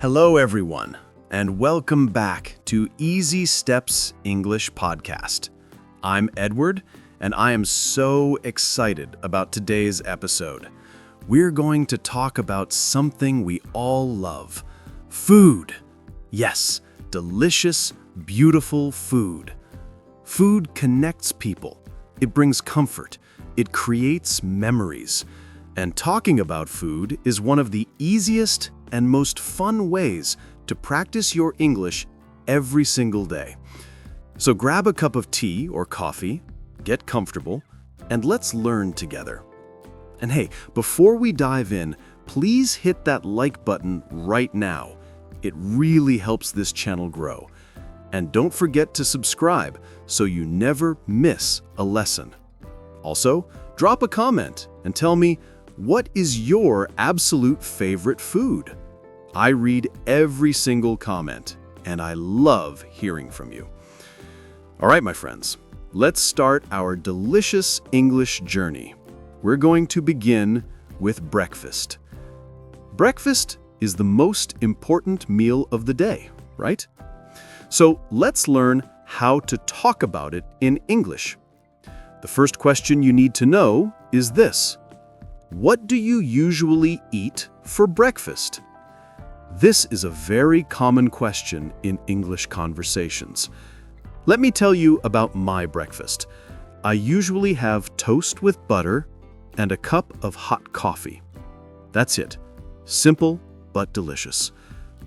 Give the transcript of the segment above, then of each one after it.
Hello, everyone, and welcome back to Easy Steps English Podcast. I'm Edward, and I am so excited about today's episode. We're going to talk about something we all love: food. Yes, delicious, beautiful food. Food connects people. It brings comfort. It creates memories. And talking about food is one of the easiest and most fun ways to practice your English every single day. So grab a cup of tea or coffee, get comfortable, and let's learn together. And hey, before we dive in, please hit that like button right now. It really helps this channel grow. And don't forget to subscribe so you never miss a lesson. Also, drop a comment and tell me, what is your absolute favorite food? I read every single comment, and I love hearing from you. All right, my friends, let's start our delicious English journey. We're going to begin with breakfast. Breakfast is the most important meal of the day, right? So let's learn how to talk about it in English. The first question you need to know is this: what do you usually eat for breakfast? This is a very common question in English conversations. Let me tell you about my breakfast. I usually have toast with butter and a cup of hot coffee. That's it. Simple but delicious.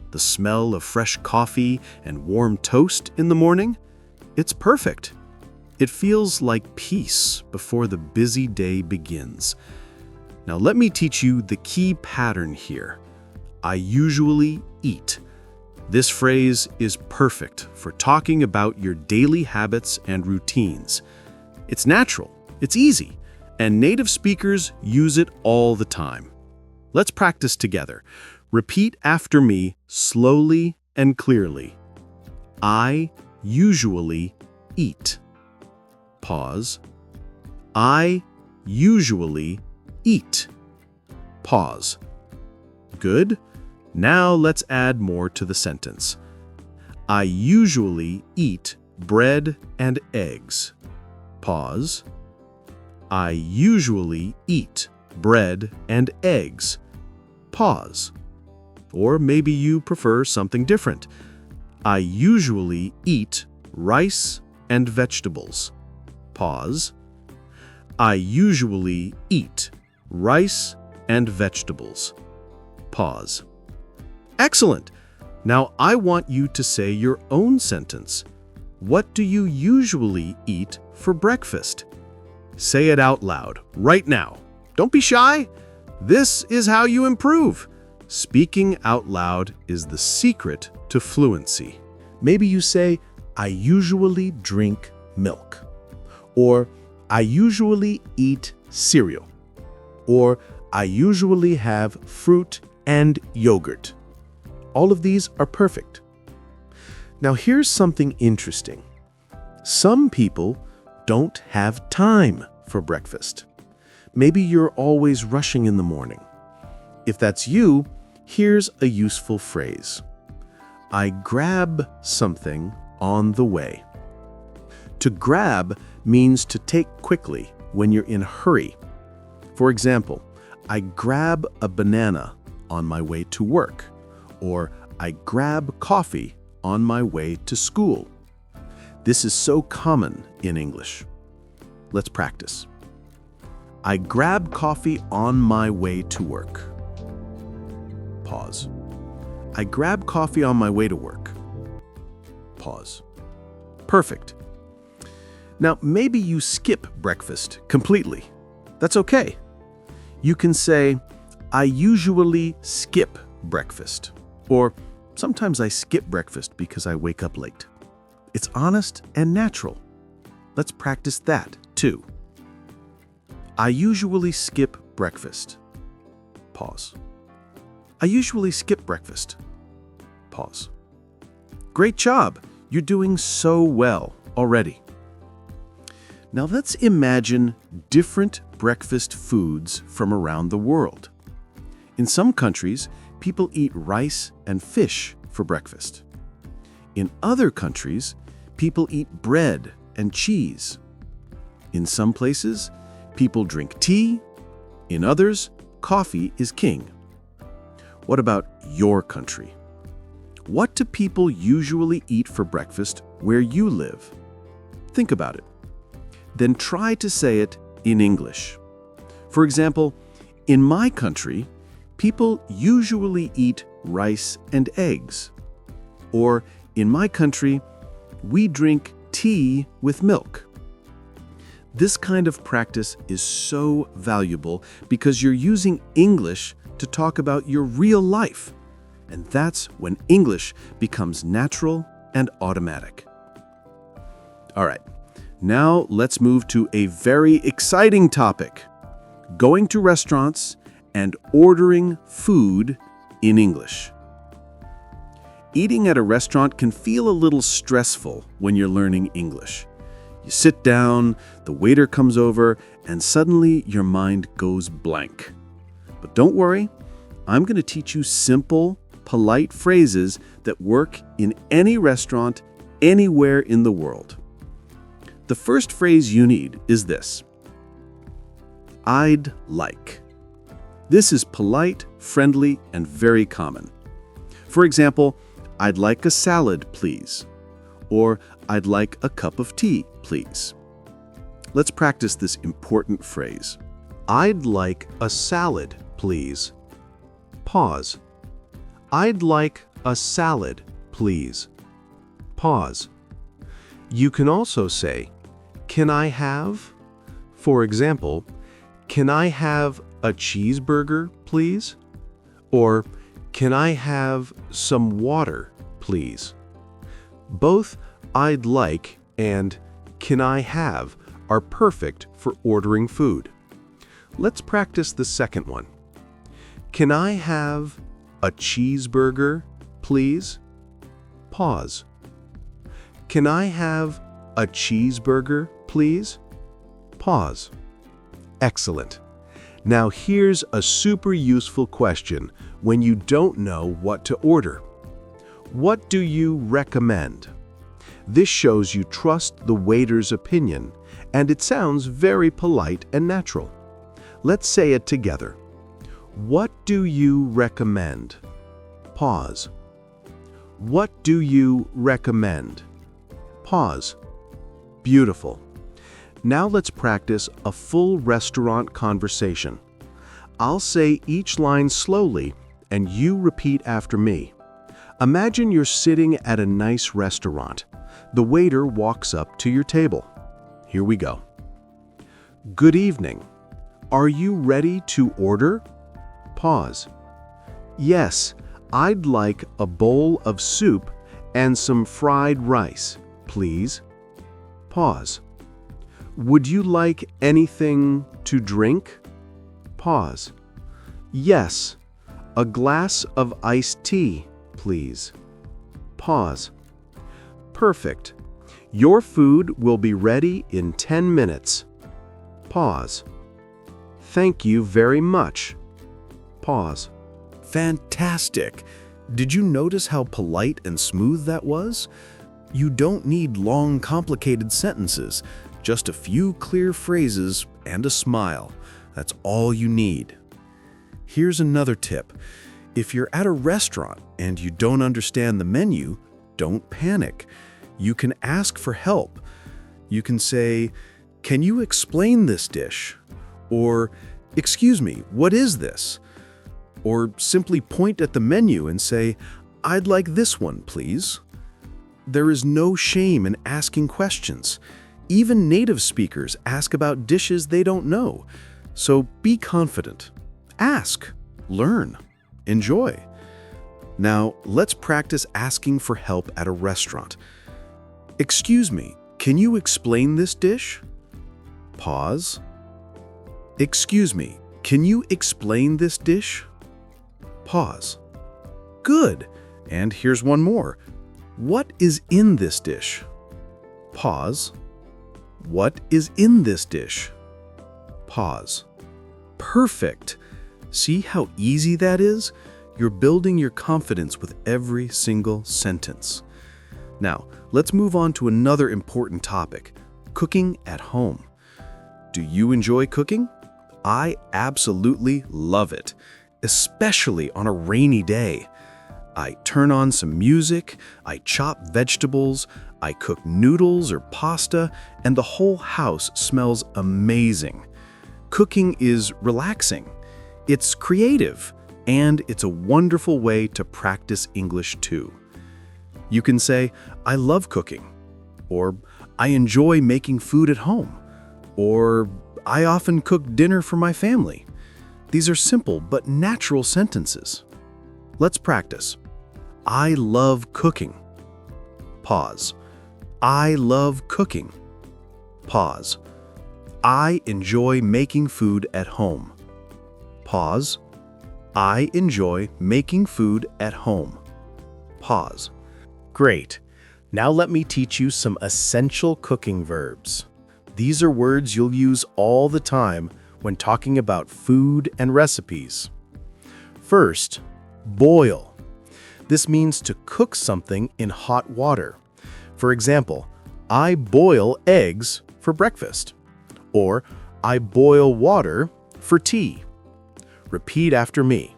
The smell of fresh coffee and warm toast in the morning? It's perfect. It feels like peace before the busy day begins. Now let me teach you the key pattern here. I usually eat. This phrase is perfect for talking about your daily habits and routines. It's natural, it's easy, and native speakers use it all the time. Let's practice together. Repeat after me slowly and clearly. I usually eat. Pause. I usually eat. Pause. Good. Now let's add more to the sentence. I usually eat bread and eggs. Pause. I usually eat bread and eggs. Pause. Or maybe you prefer something different. I usually eat rice and vegetables. Pause. I usually eat rice and vegetables. Pause. Excellent! Now I want you to say your own sentence. What do you usually eat for breakfast? Say it out loud, right now. Don't be shy. This is how you improve. Speaking out loud is the secret to fluency. Maybe you say, I usually drink milk. Or, I usually eat cereal. Or, I usually have fruit and yogurt. All of these are perfect. Now here's something interesting. Some people don't have time for breakfast. Maybe you're always rushing in the morning. If that's you, here's a useful phrase. I grab something on the way. To grab means to take quickly when you're in a hurry. For example, I grab a banana on my way to work. Or I grab coffee on my way to school. This is so common in English. Let's practice. I grab coffee on my way to work. Pause. I grab coffee on my way to work. Pause. Perfect. Now, maybe you skip breakfast completely. That's okay. You can say, I usually skip breakfast. Or, sometimes I skip breakfast because I wake up late. It's honest and natural. Let's practice that, too. I usually skip breakfast. Pause. I usually skip breakfast. Pause. Great job! You're doing so well already. Now let's imagine different breakfast foods from around the world. In some countries, people eat rice and fish for breakfast. In other countries, people eat bread and cheese. In some places, people drink tea. In others, coffee is king. What about your country? What do people usually eat for breakfast where you live? Think about it. Then try to say it in English. For example, in my country, people usually eat rice and eggs. Or, in my country, we drink tea with milk. This kind of practice is so valuable because you're using English to talk about your real life. And that's when English becomes natural and automatic. All right, now let's move to a very exciting topic: going to restaurants and ordering food in English. Eating at a restaurant can feel a little stressful when you're learning English. You sit down, the waiter comes over, and suddenly your mind goes blank. But don't worry, I'm going to teach you simple, polite phrases that work in any restaurant, anywhere in the world. The first phrase you need is this: I'd like. This is polite, friendly, and very common. For example, I'd like a salad, please. Or I'd like a cup of tea, please. Let's practice this important phrase. I'd like a salad, please. Pause. I'd like a salad, please. Pause. You can also say, can I have? For example, can I have a cheeseburger, please? Or, can I have some water, please? Both I'd like and can I have are perfect for ordering food. Let's practice the second one. Can I have a cheeseburger, please? Pause. Can I have a cheeseburger, please? Pause. Excellent. Now here's a super useful question when you don't know what to order. What do you recommend? This shows you trust the waiter's opinion, and it sounds very polite and natural. Let's say it together. What do you recommend? Pause. What do you recommend? Pause. Beautiful. Now let's practice a full restaurant conversation. I'll say each line slowly, and you repeat after me. Imagine you're sitting at a nice restaurant. The waiter walks up to your table. Here we go. Good evening. Are you ready to order? Pause. Yes, I'd like a bowl of soup and some fried rice, please. Pause. Would you like anything to drink? Pause. Yes, a glass of iced tea, please. Pause. Perfect. Your food will be ready in 10 minutes. Pause. Thank you very much. Pause. Fantastic! Did you notice how polite and smooth that was? You don't need long, complicated sentences, just a few clear phrases and a smile. That's all you need. Here's another tip. If you're at a restaurant and you don't understand the menu, don't panic. You can ask for help. You can say, "Can you explain this dish?" Or, "Excuse me, what is this?" Or simply point at the menu and say, "I'd like this one, please." There is no shame in asking questions. Even native speakers ask about dishes they don't know. So be confident. Ask, learn, enjoy. Now, let's practice asking for help at a restaurant. "Excuse me, can you explain this dish?" Pause. "Excuse me, can you explain this dish?" Pause. Good. And here's one more. "What is in this dish?" Pause. "What is in this dish?" Pause. Perfect. See how easy that is? You're building your confidence with every single sentence. Now, let's move on to another important topic, cooking at home. Do you enjoy cooking? I absolutely love it, especially on a rainy day. I turn on some music, I chop vegetables, I cook noodles or pasta, and the whole house smells amazing. Cooking is relaxing, it's creative, and it's a wonderful way to practice English too. You can say, I love cooking, or I enjoy making food at home, or I often cook dinner for my family. These are simple but natural sentences. Let's practice. I love cooking. Pause. I love cooking. Pause. I enjoy making food at home. Pause. I enjoy making food at home. Pause. Great. Now let me teach you some essential cooking verbs. These are words you'll use all the time when talking about food and recipes. First, boil. This means to cook something in hot water. For example, I boil eggs for breakfast. Or, I boil water for tea. Repeat after me.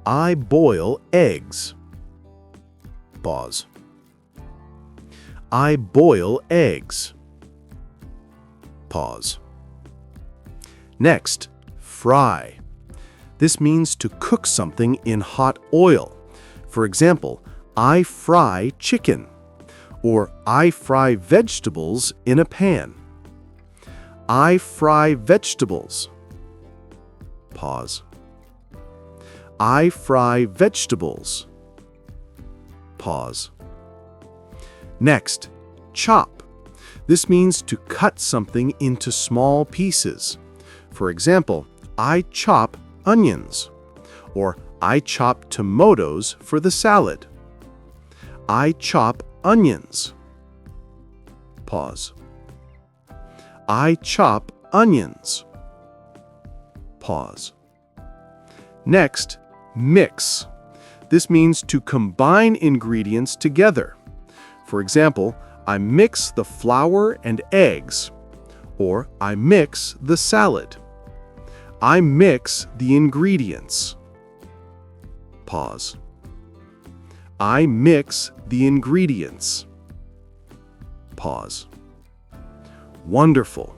I boil eggs. Pause. I boil eggs. Pause. Next, fry. This means to cook something in hot oil. For example, I fry chicken, or I fry vegetables in a pan. I fry vegetables. Pause. I fry vegetables. Pause. Next, chop. This means to cut something into small pieces. For example, I chop onions, or I chop tomatoes for the salad. I chop onions. Pause. I chop onions. Pause. Next, mix. This means to combine ingredients together. For example, I mix the flour and eggs, or I mix the salad. I mix the ingredients. Pause. I mix the ingredients. Pause. Wonderful.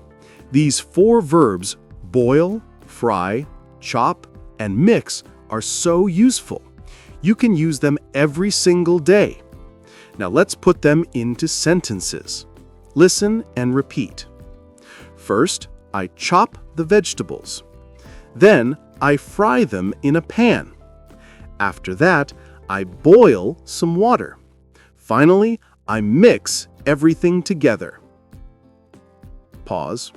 These 4 verbs, boil, fry, chop, and mix, are so useful. You can use them every single day. Now let's put them into sentences. Listen and repeat. First, I chop the vegetables. Then, I fry them in a pan. After that, I boil some water. Finally, I mix everything together. Pause.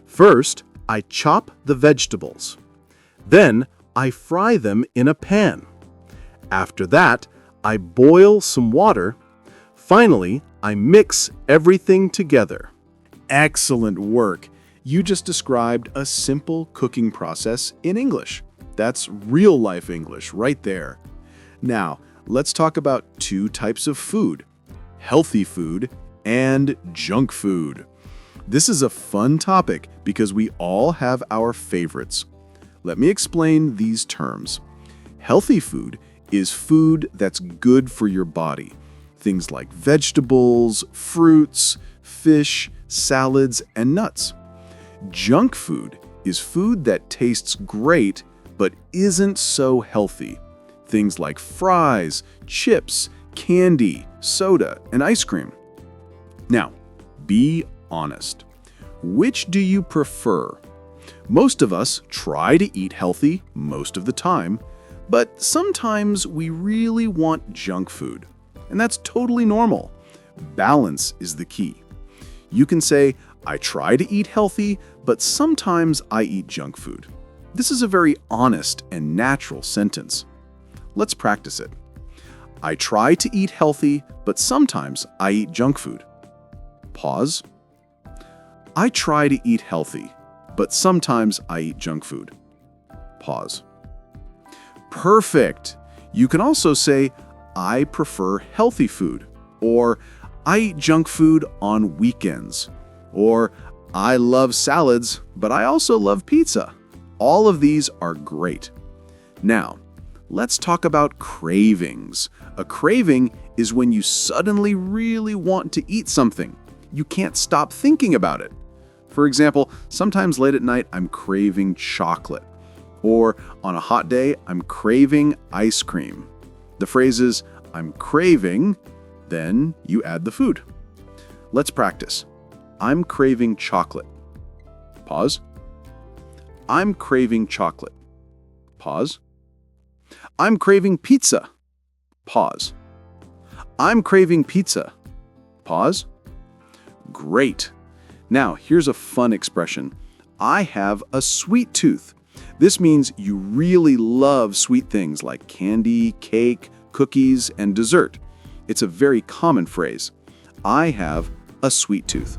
First, I chop the vegetables. Then, I fry them in a pan. After that, I boil some water. Finally, I mix everything together. Excellent work! You just described a simple cooking process in English. That's real-life English right there. Now, let's talk about 2 types of food: healthy food and junk food. This is a fun topic because we all have our favorites. Let me explain these terms. Healthy food is food that's good for your body. Things like vegetables, fruits, fish, salads, and nuts. Junk food is food that tastes great but isn't so healthy. Things like fries, chips, candy, soda, and ice cream. Now, be honest. Which do you prefer? Most of us try to eat healthy most of the time, but sometimes we really want junk food. And that's totally normal. Balance is the key. You can say, I try to eat healthy, but sometimes I eat junk food. This is a very honest and natural sentence. Let's practice it. I try to eat healthy, but sometimes I eat junk food. Pause. I try to eat healthy, but sometimes I eat junk food. Pause. Perfect! You can also say, I prefer healthy food, or I eat junk food on weekends, or I love salads, but I also love pizza. All of these are great. Now, let's talk about cravings. A craving is when you suddenly really want to eat something. You can't stop thinking about it. For example, sometimes late at night, I'm craving chocolate. Or on a hot day, I'm craving ice cream. The phrase is, I'm craving, then you add the food. Let's practice. I'm craving chocolate. Pause. I'm craving chocolate. Pause. I'm craving pizza. Pause. I'm craving pizza. Pause. Great. Now, here's a fun expression. I have a sweet tooth. This means you really love sweet things like candy, cake, cookies, and dessert. It's a very common phrase. I have a sweet tooth.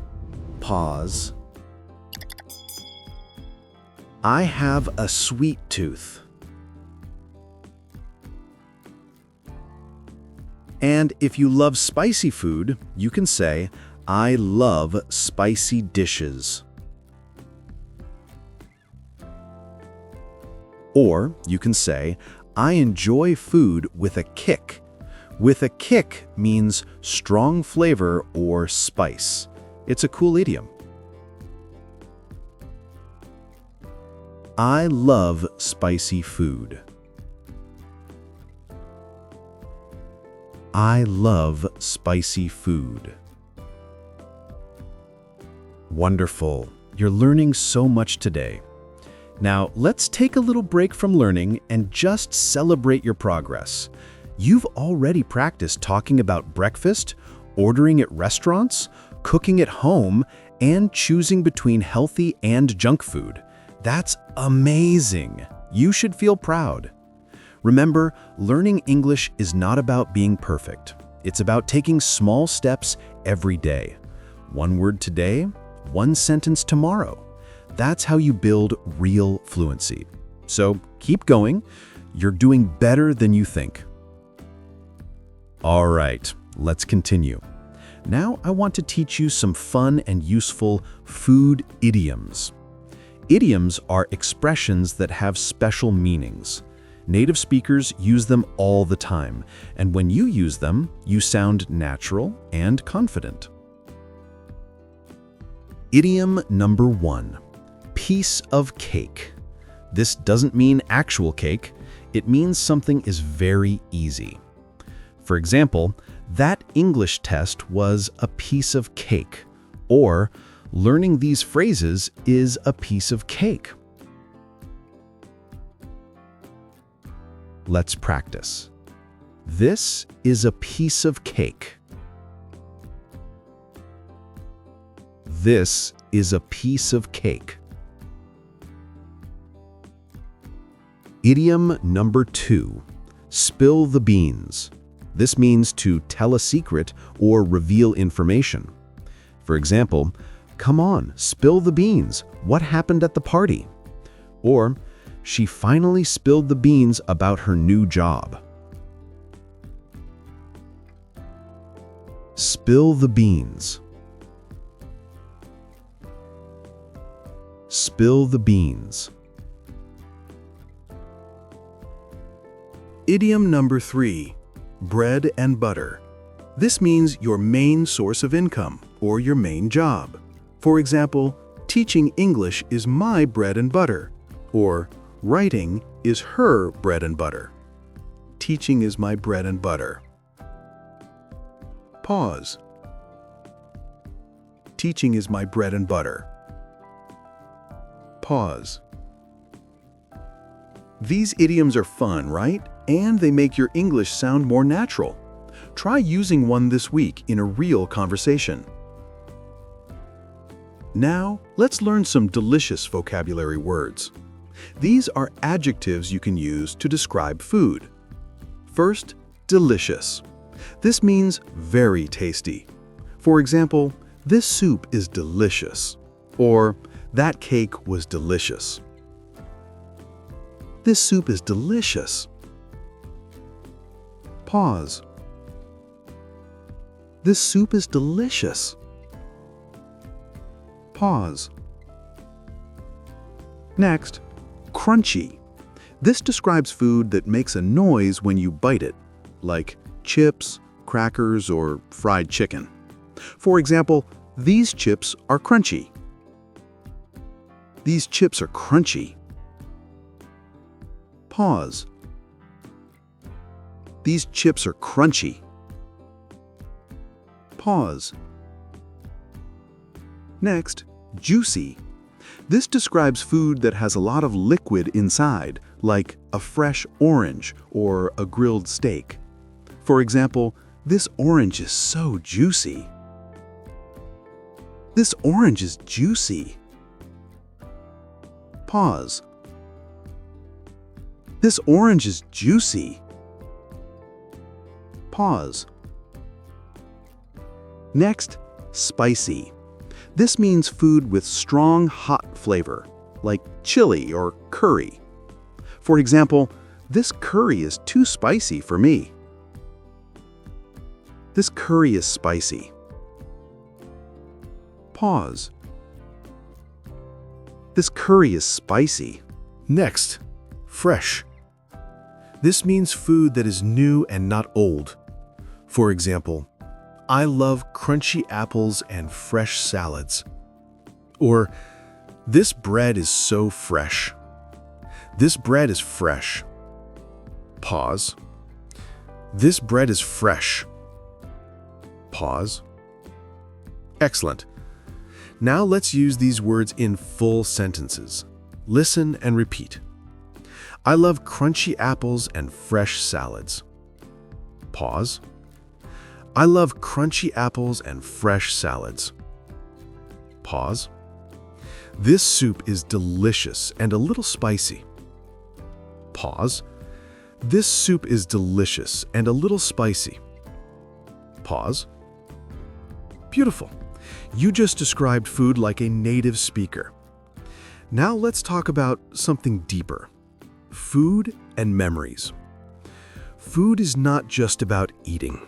Pause. I have a sweet tooth. And if you love spicy food, you can say, I love spicy dishes. Or you can say, I enjoy food with a kick. With a kick means strong flavor or spice. It's a cool idiom. I love spicy food. I love spicy food. Wonderful. You're learning so much today. Now, let's take a little break from learning and just celebrate your progress. You've already practiced talking about breakfast, ordering at restaurants, cooking at home, and choosing between healthy and junk food. That's amazing. You should feel proud. Remember, learning English is not about being perfect. It's about taking small steps every day. One word today, one sentence tomorrow. That's how you build real fluency. So keep going. You're doing better than you think. All right, let's continue. Now I want to teach you some fun and useful food idioms. Idioms are expressions that have special meanings. Native speakers use them all the time, and when you use them, you sound natural and confident. Idiom number 1. Piece of cake. This doesn't mean actual cake. It means something is very easy. For example, that English test was a piece of cake, or learning these phrases is a piece of cake. Let's practice. This is a piece of cake. This is a piece of cake. Idiom number 2. Spill the beans. This means to tell a secret or reveal information. For example, come on, spill the beans. What happened at the party? Or, she finally spilled the beans about her new job. Spill the beans. Spill the beans. Idiom number 3. Bread and butter. This means your main source of income or your main job. For example, teaching English is my bread and butter, or writing is her bread and butter. Teaching is my bread and butter. Pause. Teaching is my bread and butter. Pause. These idioms are fun, right? And they make your English sound more natural. Try using one this week in a real conversation. Now, let's learn some delicious vocabulary words. These are adjectives you can use to describe food. First, delicious. This means very tasty. For example, this soup is delicious, or that cake was delicious. This soup is delicious. Pause. This soup is delicious. Pause. Next, crunchy. This describes food that makes a noise when you bite it, like chips, crackers, or fried chicken. For example, these chips are crunchy. These chips are crunchy. Pause. These chips are crunchy. Pause. Next, juicy. This describes food that has a lot of liquid inside, like a fresh orange or a grilled steak. For example, this orange is so juicy. This orange is juicy. Pause. This orange is juicy. Pause. Next, spicy. This means food with strong, hot flavor, like chili or curry. For example, this curry is too spicy for me. This curry is spicy. Pause. This curry is spicy. Next, fresh. This means food that is new and not old. For example, I love crunchy apples and fresh salads. Or, this bread is so fresh. This bread is fresh. Pause. This bread is fresh. Pause. Excellent. Now let's use these words in full sentences. Listen and repeat. I love crunchy apples and fresh salads. Pause. I love crunchy apples and fresh salads. Pause. This soup is delicious and a little spicy. Pause. This soup is delicious and a little spicy. Pause. Beautiful. You just described food like a native speaker. Now let's talk about something deeper. Food and memories. Food is not just about eating.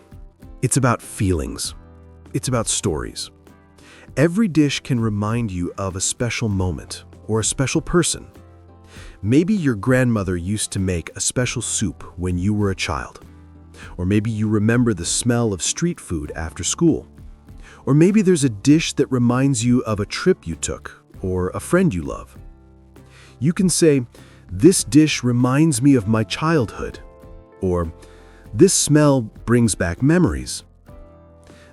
It's about feelings. It's about stories. Every dish can remind you of a special moment or a special person. Maybe your grandmother used to make a special soup when you were a child. Or maybe you remember the smell of street food after school. Or maybe there's a dish that reminds you of a trip you took or a friend you love. You can say, "This dish reminds me of my childhood," or "This smell brings back memories."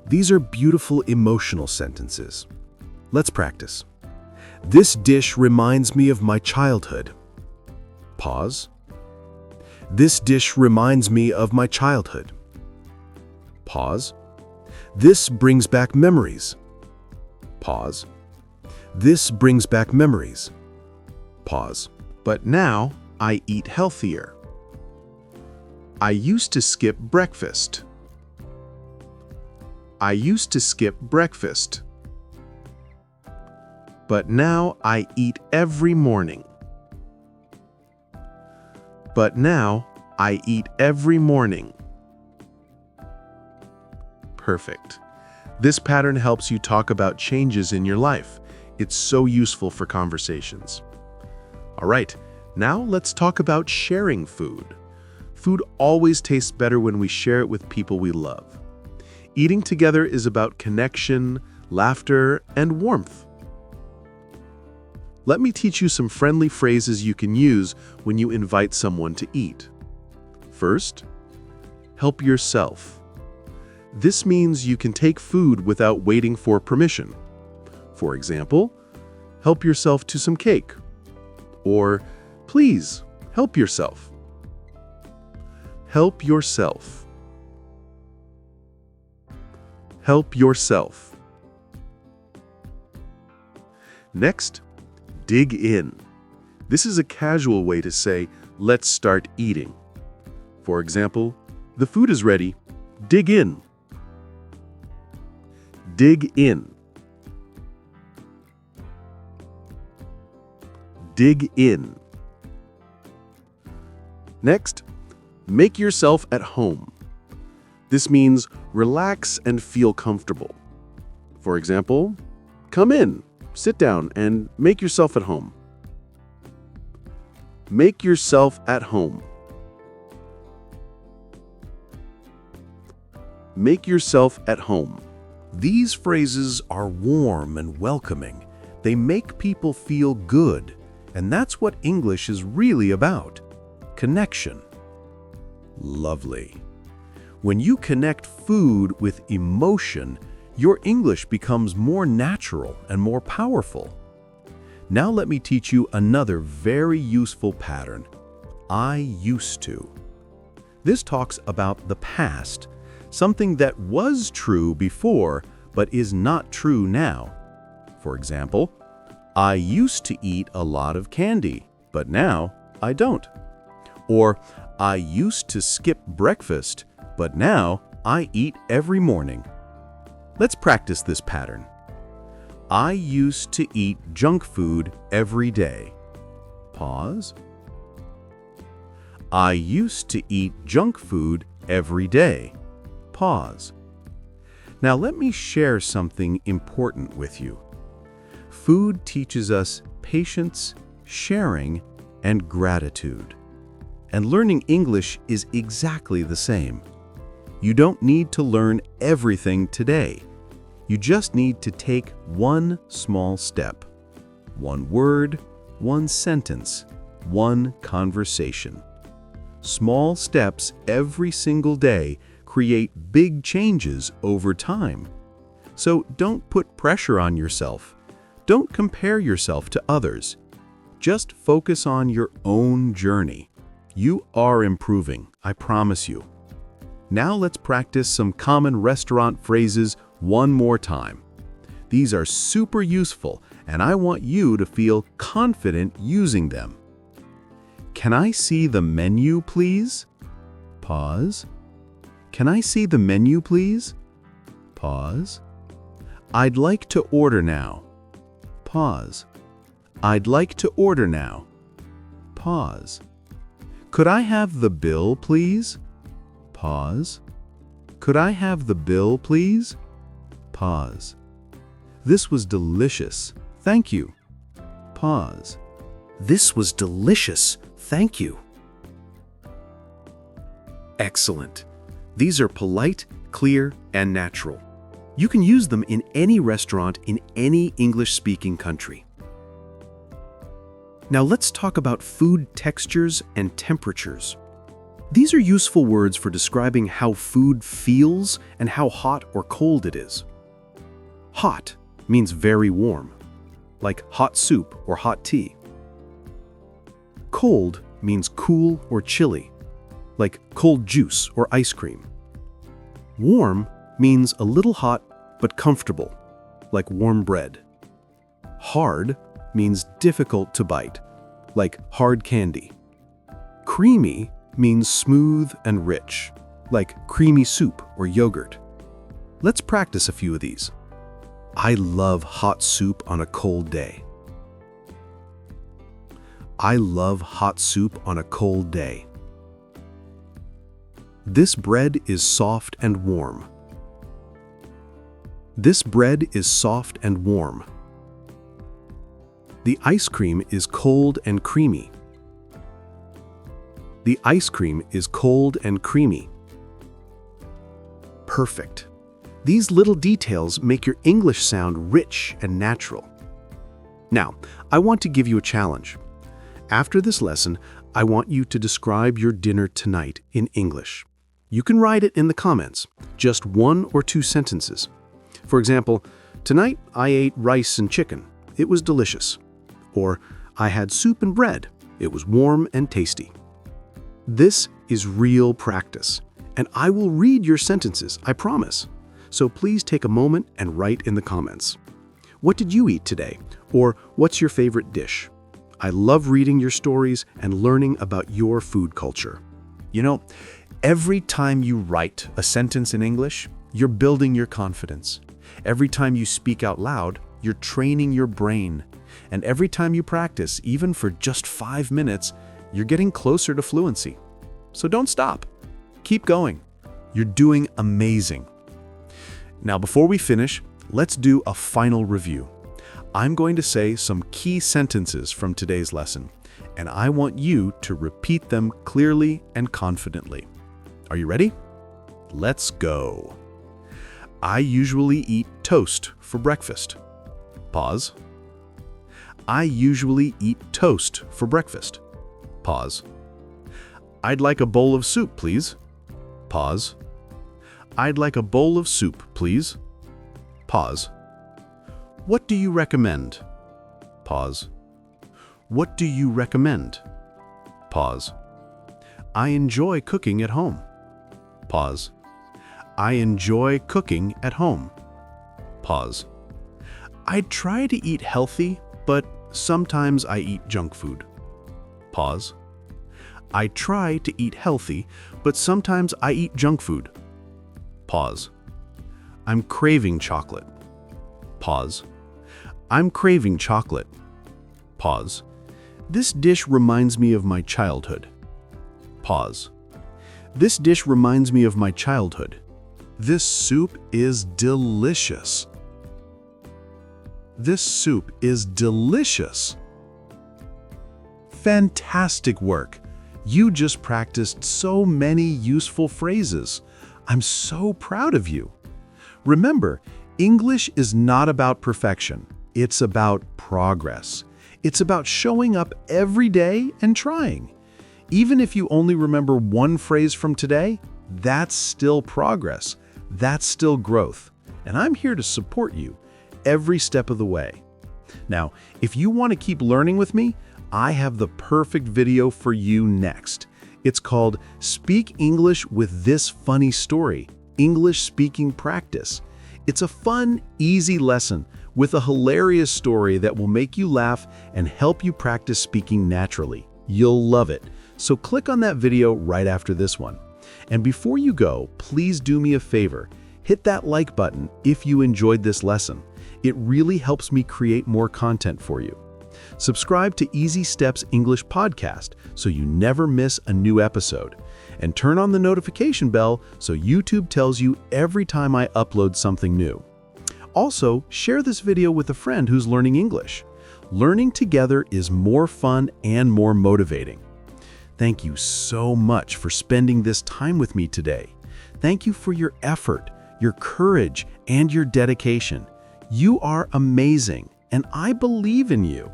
These are beautiful emotional sentences. Let's practice. This dish reminds me of my childhood. Pause. This dish reminds me of my childhood. Pause. This brings back memories. Pause. This brings back memories. Pause. But now I eat healthier. I used to skip breakfast. I used to skip breakfast. But now I eat every morning. But now I eat every morning. Perfect. This pattern helps you talk about changes in your life. It's so useful for conversations. All right, now let's talk about sharing food. Food always tastes better when we share it with people we love. Eating together is about connection, laughter, and warmth. Let me teach you some friendly phrases you can use when you invite someone to eat. First, help yourself. This means you can take food without waiting for permission. For example, help yourself to some cake. Or, please, help yourself. Help yourself. Help yourself. Next, dig in. This is a casual way to say, let's start eating. For example, the food is ready. Dig in. Dig in. Dig in. Next, make yourself at home. This means relax and feel comfortable. For example, come in, sit down, and make yourself at home. Make yourself at home. Make yourself at home. These phrases are warm and welcoming. They make people feel good, and that's what English is really about. Connection. Lovely. When you connect food with emotion, your English becomes more natural and more powerful. Now let me teach you another very useful pattern. I used to. This talks about the past, something that was true before but is not true now. For example, I used to eat a lot of candy, but now I don't. Or, I used to skip breakfast, but now I eat every morning. Let's practice this pattern. I used to eat junk food every day. Pause. I used to eat junk food every day. Pause. Now let me share something important with you. Food teaches us patience, sharing, and gratitude. And learning English is exactly the same. You don't need to learn everything today. You just need to take one small step. One word, one sentence, one conversation. Small steps every single day create big changes over time. So don't put pressure on yourself. Don't compare yourself to others. Just focus on your own journey. You are improving, I promise you. Now let's practice some common restaurant phrases one more time. These are super useful, and I want you to feel confident using them. Can I see the menu, please? Pause. Can I see the menu, please? Pause. I'd like to order now. Pause. I'd like to order now. Pause. Could I have the bill, please? Pause. Could I have the bill, please? Pause. This was delicious. Thank you. Pause. This was delicious. Thank you. Excellent. These are polite, clear, and natural. You can use them in any restaurant in any English-speaking country. Now let's talk about food textures and temperatures. These are useful words for describing how food feels and how hot or cold it is. Hot means very warm, like hot soup or hot tea. Cold means cool or chilly, like cold juice or ice cream. Warm means a little hot but comfortable, like warm bread. Hard means difficult to bite, like hard candy. Creamy means smooth and rich, like creamy soup or yogurt. Let's practice a few of these. I love hot soup on a cold day. I love hot soup on a cold day. This bread is soft and warm. This bread is soft and warm. The ice cream is cold and creamy. The ice cream is cold and creamy. Perfect. These little details make your English sound rich and natural. Now, I want to give you a challenge. After this lesson, I want you to describe your dinner tonight in English. You can write it in the comments, just 1 or 2 sentences. For example, tonight I ate rice and chicken. It was delicious. Or, I had soup and bread. It was warm and tasty. This is real practice, and I will read your sentences, I promise. So please take a moment and write in the comments. What did you eat today? Or what's your favorite dish? I love reading your stories and learning about your food culture. You know, every time you write a sentence in English, you're building your confidence. Every time you speak out loud, you're training your brain. And every time you practice, even for just 5 minutes, you're getting closer to fluency. So don't stop. Keep going. You're doing amazing. Now, before we finish, let's do a final review. I'm going to say some key sentences from today's lesson, and I want you to repeat them clearly and confidently. Are you ready? Let's go. I usually eat toast for breakfast. Pause. I usually eat toast for breakfast. Pause. I'd like a bowl of soup, please. Pause. I'd like a bowl of soup, please. Pause. What do you recommend? Pause. What do you recommend? Pause. I enjoy cooking at home. Pause. I enjoy cooking at home. Pause. I try to eat healthy, but sometimes I eat junk food. Pause. I try to eat healthy, but sometimes I eat junk food. Pause. I'm craving chocolate. Pause. I'm craving chocolate. Pause. This dish reminds me of my childhood. Pause. This dish reminds me of my childhood. This soup is delicious. This soup is delicious. Fantastic work. You just practiced so many useful phrases. I'm so proud of you. Remember, English is not about perfection. It's about progress. It's about showing up every day and trying. Even if you only remember one phrase from today, that's still progress. That's still growth. And I'm here to support you every step of the way. Now, if you want to keep learning with me, I have the perfect video for you next. It's called Speak English with This Funny Story, English Speaking Practice. It's a fun, easy lesson with a hilarious story that will make you laugh and help you practice speaking naturally. You'll love it. So click on that video right after this one. And before you go, please do me a favor. Hit that like button if you enjoyed this lesson. It really helps me create more content for you. Subscribe to Easy Steps English Podcast so you never miss a new episode. And turn on the notification bell so YouTube tells you every time I upload something new. Also, share this video with a friend who's learning English. Learning together is more fun and more motivating. Thank you so much for spending this time with me today. Thank you for your effort, your courage, and your dedication. You are amazing, and I believe in you.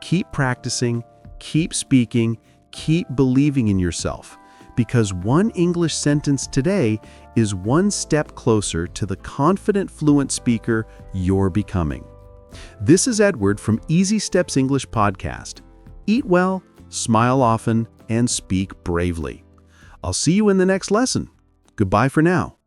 Keep practicing, keep speaking, keep believing in yourself, because one English sentence today is one step closer to the confident, fluent speaker you're becoming. This is Edward from Easy Steps English Podcast. Eat well, smile often, and speak bravely. I'll see you in the next lesson. Goodbye for now.